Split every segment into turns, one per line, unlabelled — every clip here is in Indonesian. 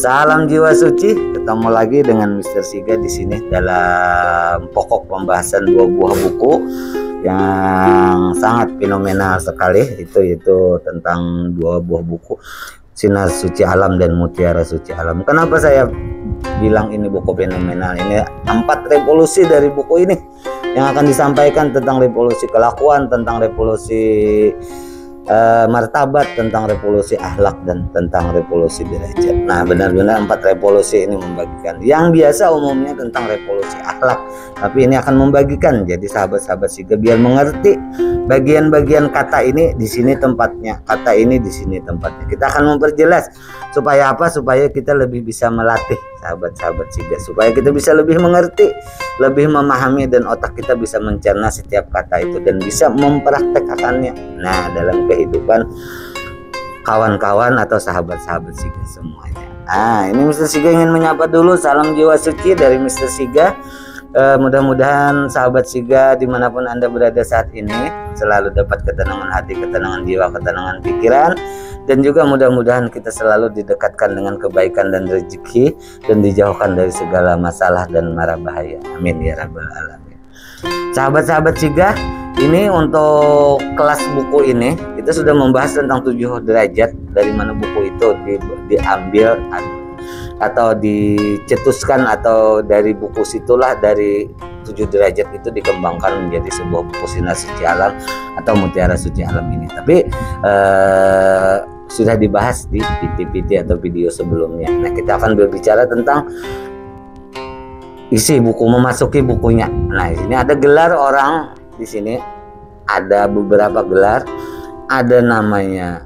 Salam jiwa suci, ketemu lagi dengan Mr. Siga di sini dalam pokok pembahasan dua buah buku yang sangat fenomenal sekali, itu tentang dua buah buku, Sinar Suci Alam dan Mutiara Suci Alam. Kenapa saya bilang ini buku fenomenal? Ini 4 revolusi dari buku ini yang akan disampaikan tentang revolusi kelakuan, tentang revolusi martabat, tentang revolusi akhlak, dan tentang revolusi derajat. Nah, benar-benar 4 revolusi ini membagikan. Yang biasa umumnya tentang revolusi akhlak, tapi ini akan membagikan. Jadi sahabat-sahabat Siga biar mengerti bagian-bagian kata ini di sini tempatnya, kata ini di sini tempatnya. Kita akan memperjelas supaya apa? Supaya kita lebih bisa melatih sahabat-sahabat Siga, supaya kita bisa lebih mengerti, lebih memahami, dan otak kita bisa mencerna setiap kata itu dan bisa mempraktekkannya. Nah, dalam kehidupan kawan-kawan atau sahabat-sahabat Siga semuanya. Ini Mr. Siga ingin menyapa dulu. Salam jiwa suci dari Mr. Siga. Mudah-mudahan sahabat Siga dimanapun Anda berada saat ini selalu dapat ketenangan hati, ketenangan jiwa, ketenangan pikiran, dan juga mudah-mudahan kita selalu didekatkan dengan kebaikan dan rezeki dan dijauhkan dari segala masalah dan mara bahaya. Amin ya rabbal alamin. Sahabat-sahabat Siga, ini untuk kelas buku ini kita sudah membahas tentang 7 derajat. Dari mana buku itu diambil atau dicetuskan, atau dari buku situlah, dari 7 derajat itu dikembangkan menjadi sebuah buku Sinar Suci Alam atau Mutiara Suci Alam ini. Tapi sudah dibahas di PT atau video sebelumnya. Nah, kita akan berbicara tentang isi buku, memasuki bukunya. Nah, ini ada gelar orang, di sini ada beberapa gelar. Ada namanya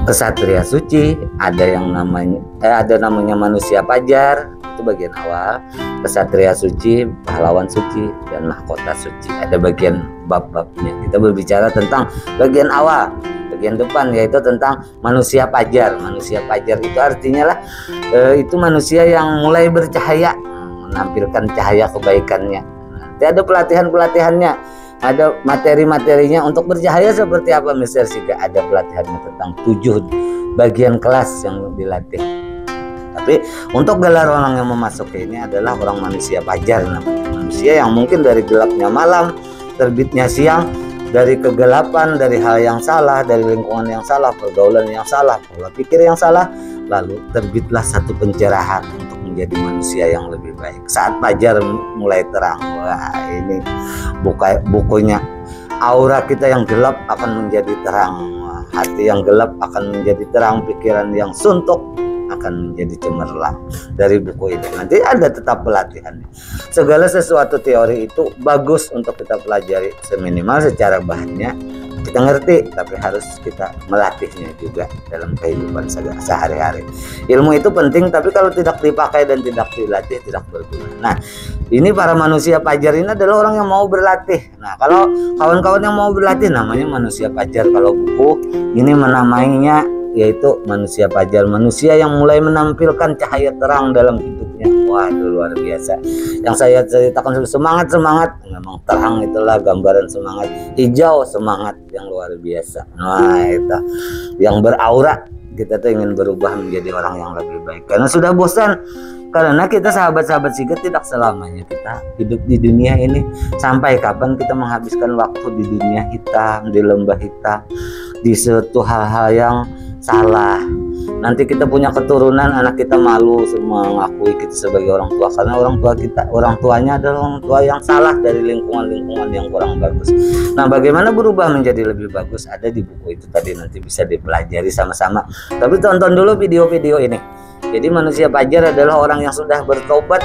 Kesatria Suci, ada yang namanya Manusia Fajar, itu bagian awal. Kesatria Suci, Pahlawan Suci, dan Mahkota Suci. Ada bagian bab-babnya. Kita berbicara tentang bagian awal, bagian depan, yaitu tentang Manusia Fajar. Manusia Fajar itu artinya itu manusia yang mulai bercahaya, menampilkan cahaya kebaikannya. Nanti ada pelatihan-pelatihannya, ada materi-materinya untuk bercahaya seperti apa Mr. Siga. Ada pelatihannya tentang 7 bagian kelas yang dilatih. Tapi untuk gelar orang yang memasuki ini adalah orang manusia fajar namanya. Manusia yang mungkin dari gelapnya malam, terbitnya siang, dari kegelapan, dari hal yang salah, dari lingkungan yang salah, pergaulan yang salah, pola pikir yang salah, lalu terbitlah satu pencerahan untuk menjadi manusia yang lebih baik. Saat fajar mulai terang, wah ini bukunya. Aura kita yang gelap akan menjadi terang, hati yang gelap akan menjadi terang, pikiran yang suntuk akan menjadi cemerlang. Dari buku ini nanti ada tetap pelatihannya. Segala sesuatu teori itu bagus untuk kita pelajari, seminimal secara bahannya kita ngerti, tapi harus kita melatihnya juga dalam kehidupan sehari-hari. Ilmu itu penting, tapi kalau tidak dipakai dan tidak dilatih tidak berguna. Nah, ini para manusia fajar ini adalah orang yang mau berlatih. Nah, kalau kawan-kawan yang mau berlatih namanya manusia fajar. Kalau buku ini menamainya yaitu Manusia Fajar, manusia yang mulai menampilkan cahaya terang dalam hidupnya. Wah, itu luar biasa. Yang saya ceritakan semangat, memang terang itulah gambaran semangat. Hijau, semangat yang luar biasa. Nah, itu yang beraura. Kita tuh ingin berubah menjadi orang yang lebih baik karena sudah bosan. Karena kita sahabat-sahabat Siga tidak selamanya kita hidup di dunia ini. Sampai kapan kita menghabiskan waktu di dunia hitam, di lembah hitam, di suatu hal-hal yang salah. Nanti kita punya keturunan, anak kita malu semua mengakui kita sebagai orang tua, karena orang tuanya adalah orang tua yang salah dari lingkungan yang kurang bagus. Nah, bagaimana berubah menjadi lebih bagus ada di buku itu tadi, nanti bisa dipelajari sama-sama. Tapi tonton dulu video-video ini. Jadi manusia fajar adalah orang yang sudah bertobat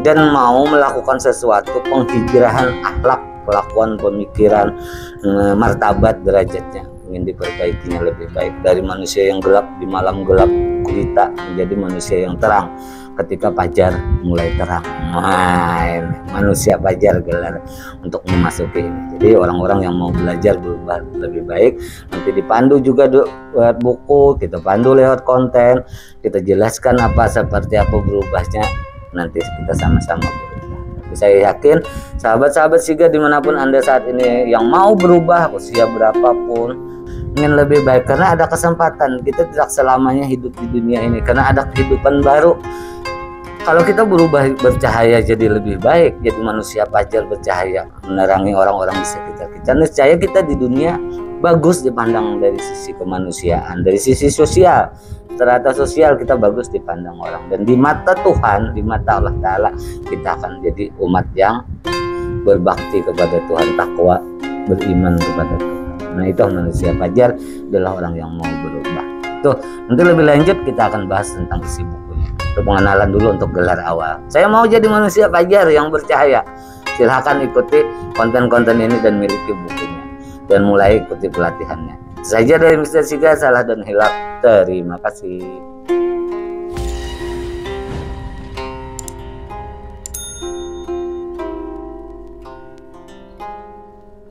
dan mau melakukan sesuatu penghijrahan akhlak, kelakuan, pemikiran, martabat, derajatnya ingin diperbaikinya lebih baik. Dari manusia yang gelap di malam gelap gulita menjadi manusia yang terang ketika fajar mulai terang. Nah, manusia fajar gelar untuk memasuki ini. Jadi orang-orang yang mau belajar berubah lebih baik nanti dipandu juga lewat buku, kita pandu lewat konten, kita jelaskan seperti apa berubahnya, nanti kita sama-sama berubah. Saya yakin sahabat-sahabat Siga dimanapun Anda saat ini yang mau berubah, usia berapapun, ingin lebih baik, karena ada kesempatan. Kita tidak selamanya hidup di dunia ini, karena ada kehidupan baru. Kalau kita berubah bercahaya jadi lebih baik, jadi manusia fajar bercahaya, menerangi orang-orang di sekitar kita, niscaya kita di dunia bagus dipandang dari sisi kemanusiaan, dari sisi sosial, strata sosial kita bagus dipandang orang, dan di mata Tuhan, di mata Allah Ta'ala, kita akan jadi umat yang berbakti kepada Tuhan, takwa, beriman kepada Tuhan. Nah, itu manusia fajar adalah orang yang mau berubah. Tuh, nanti lebih lanjut kita akan bahas tentang isi bukunya. Itu pengenalan dulu untuk gelar awal. Saya mau jadi manusia fajar yang bercahaya. Silahkan ikuti konten-konten ini dan miliki bukunya, dan mulai ikuti pelatihannya. Saja dari Mr. Siga, salah dan hilaf. Terima kasih.